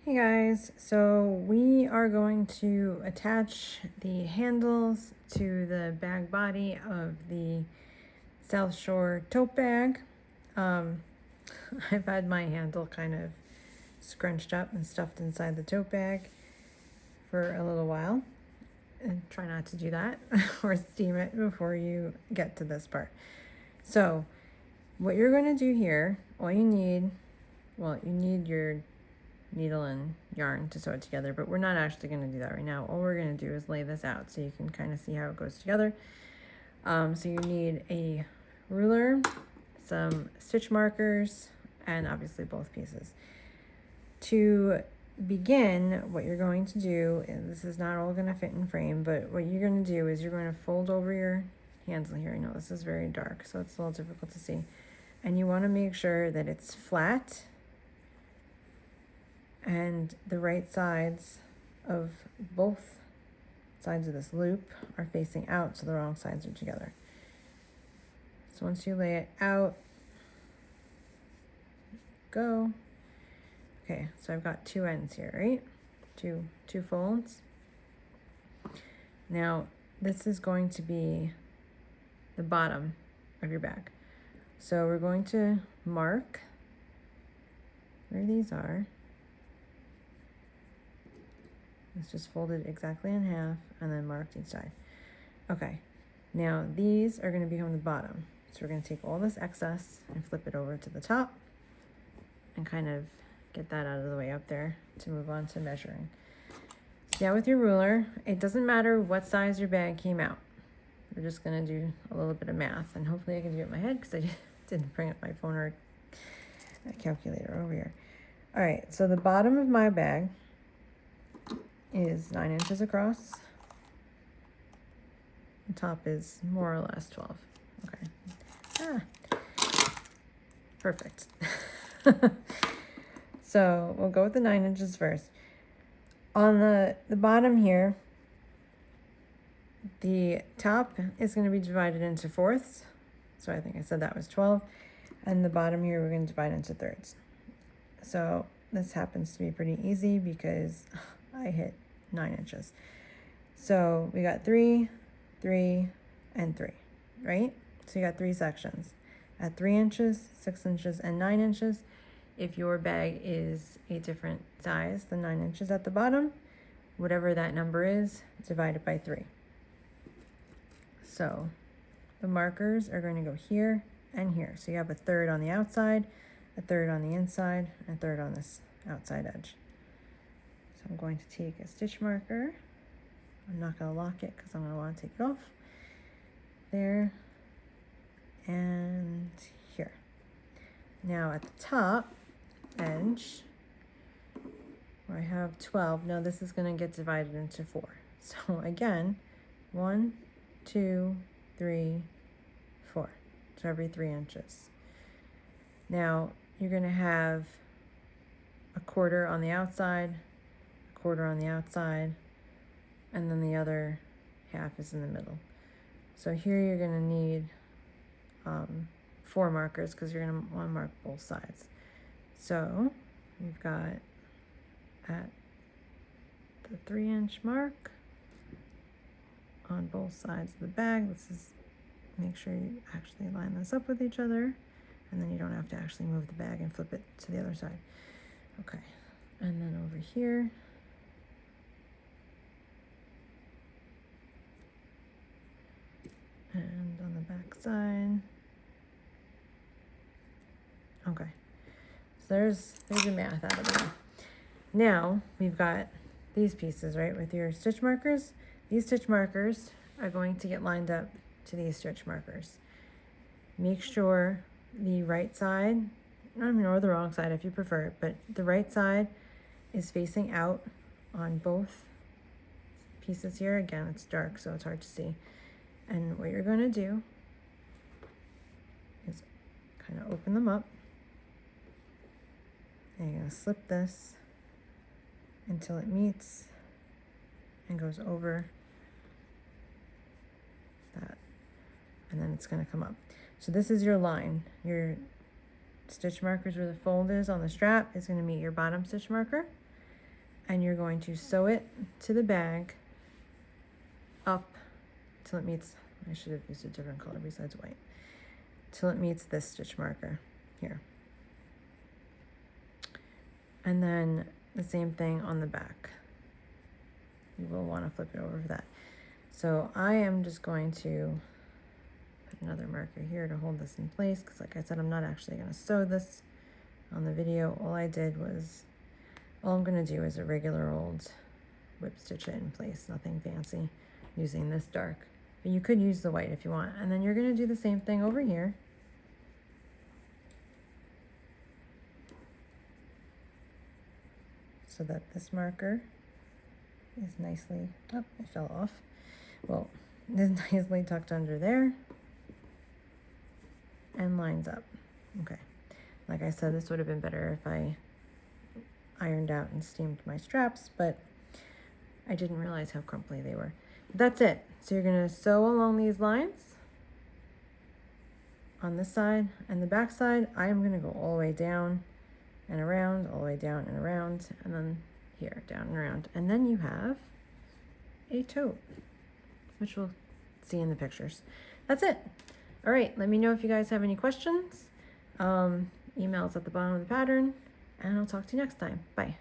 Hey guys, so we are going to attach the handles to the bag body of the South Shore tote bag. I've had my handle kind of scrunched up and stuffed inside the tote bag for a little while. And try not to do that or steam it before you get to this part. So what you're going to do here, all you need, you need your needle and yarn to sew it together, but we're not actually going to do that right now. All we're going to do is lay this out so you can kind of see how it goes together. So you need a ruler, some stitch markers, and obviously both pieces. To begin, what you're going to do, and this is not all going to fit in frame, but what you're going to do is you're going to fold over your handle here. I know this is very dark, so it's a little difficult to see. And you want to make sure that it's flat and the right sides of both sides of this loop are facing out, so the wrong sides are together. So once you lay it out, go. Okay, so I've got two ends here, right? Two folds. Now, this is going to be the bottom of your bag. So we're going to mark where these are. It's just folded exactly in half and then marked each side. Okay, now these are going to become the bottom. So we're going to take all this excess and flip it over to the top and kind of get that out of the way up there to move on to measuring. So now with your ruler, it doesn't matter what size your bag came out. We're just going to do a little bit of math, and hopefully I can do it in my head because I didn't bring up my phone or a calculator over here. All right, so the bottom of my bag is 9 inches across. The top is more or less 12. Okay. Perfect. So we'll go with the 9 inches first. On the bottom here, the top is going to be divided into fourths. So I think I said that was 12. And the bottom here, we're going to divide into thirds. So this happens to be pretty easy because I hit 9 inches. So we got 3, 3, and 3, right? So you got 3 sections at 3 inches, 6 inches, and 9 inches. If your bag is a different size than 9 inches at the bottom, whatever that number is, divide it by 3. So the markers are going to go here and here. So you have a third on the outside, a third on the inside, and a third on this outside edge. So I'm going to take a stitch marker. I'm not going to lock it because I'm going to want to take it off. There and here. Now at the top edge, where I have 12, now this is going to get divided into 4. So again, 1, 2, 3, 4. So every 3 inches. Now you're going to have a quarter on the outside, a quarter on the outside, and then the other half is in the middle. So here you're going to need 4 markers because you're going to want to mark both sides. So we've got at the 3-inch mark on both sides of the bag. This is, make sure you actually line this up with each other, and then you don't have to actually move the bag and flip it to the other side. Okay, and then over here, and on the back side. Okay, so there's your math out of the way. Now we've got these pieces, right, with your stitch markers. These stitch markers are going to get lined up to these stitch markers. Make sure the right side, or the wrong side if you prefer it, but the right side is facing out on both pieces here. Again, it's dark, so it's hard to see. And what you're going to do is kind of open them up. And you're going to slip this until it meets and goes over that. And then it's going to come up. So this is your line. Your stitch markers where the fold is on the strap is going to meet your bottom stitch marker. and you're going to sew it to the bag up till it meets, I should have used a different color besides white, till it meets this stitch marker here. And then the same thing on the back. You will want to flip it over for that. So I am just going to put another marker here to hold this in place, because like I said, I'm not actually going to sew this on the video. All I'm going to do is a regular old whip stitch it in place, nothing fancy, using this dark. But you could use the white if you want. And then you're going to do the same thing over here. So that this marker is nicely, oh, it fell off. Well, is nicely tucked under there and lines up. Okay. Like I said, this would have been better if I ironed out and steamed my straps, but I didn't realize how crumply they were. That's it. So you're going to sew along these lines on this side and the back side. I am going to go all the way down and around, all the way down and around, and then here, down and around. And then you have a tote, which we'll see in the pictures. That's it. All right, let me know if you guys have any questions. Email's at the bottom of the pattern, and I'll talk to you next time. Bye.